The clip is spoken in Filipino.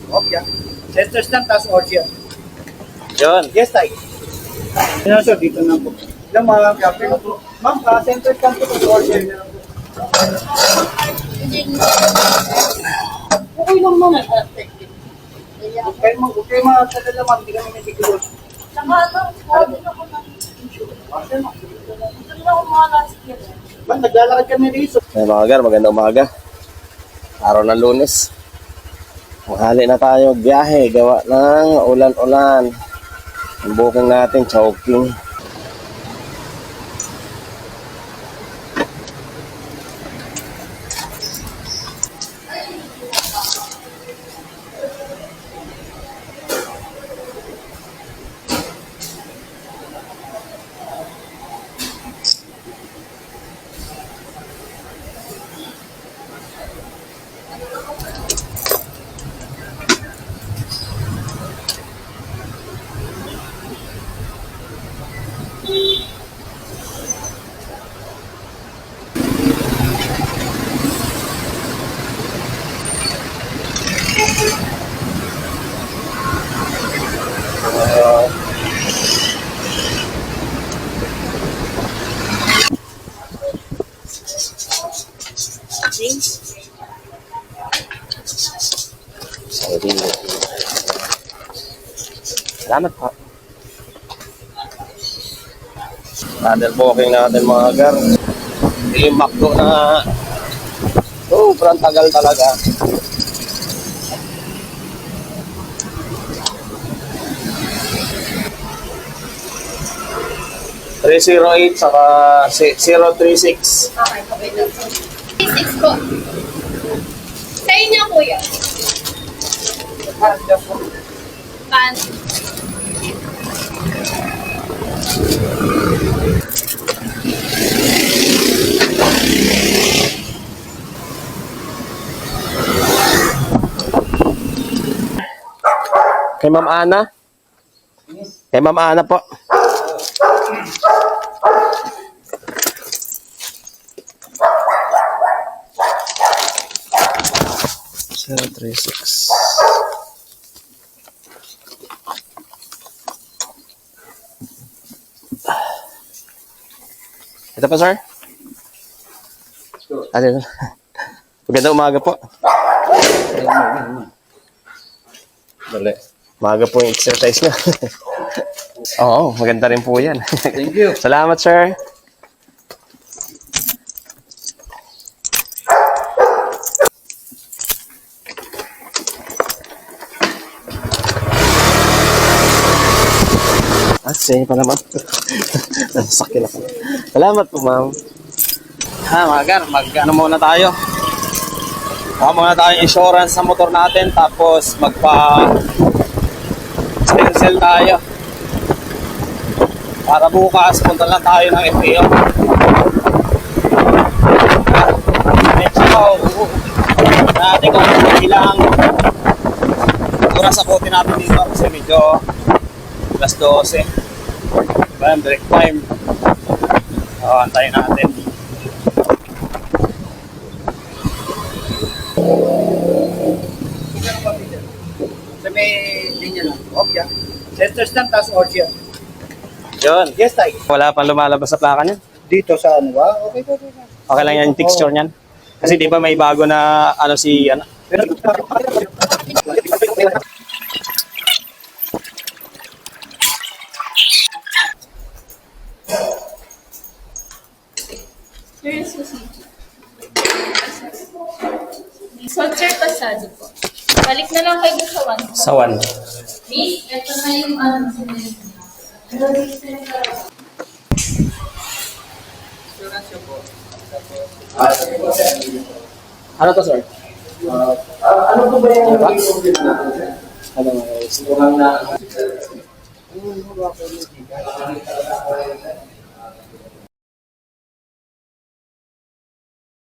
Okay. Center stand, tapos order. Yun. Yes, tayo. Yan sir, dito na po. Ilang mga kapit po. Ma'am, center stand po sa order. Okay lang ma'am. Okay mga talaga ma'am, hindi kami natikulot. Saka ano, din ako ng insurance. Ito na ako mga last year. Ma'am, naglalakad kami dito. Ay mga gar, magandang umaga. Araw ng Lunes. Mahali na tayo biyahe, gawa ng ulan-ulan. Ang booking natin, Chowking. Sorry. Salamat po. Another booking natin mga gar. Yung McDo na sobrang tagal talaga. $308 saka 036. Okay, okay lang po. 36 po. Sa inyo, kuya. Pan. Kay Ma'am Ana? Kay Ma'am Ana po. Zero, 36. Ito pa, sir? Ano? Magandang umaga po. Dali. Umaga po yung exercise niya. Oo, maganda rin po yan. Thank you. Salamat, sir. Sige pa naman. Sakit ako. Salamat po, ma'am. Ha, mga gar, mag-ano muna tayo. Baka muna tayo insurance sa motor natin, tapos magpa-stencil tayo. Para bukas, punta lang tayo ng FPO. Next go. Natin kung ilang oras abutin natin dito kasi medyo alas 12. Diba, break time. Antayin natin. Sa may linya lang. Okay. Center stand, tapos order. Yun. Yes, tayo. Wala pang lumalabas sa plaka niya. Dito sa ano ba? Okay. Okay lang yan yung texture niyan. Kasi di ba may bago na ano si ano. Here's the CG. Soldier pasado po. Balik na lang kayo sa 1. Sa 1. Miss, ito na yung ano. Ano to, sir? Ano po ba yung Ano na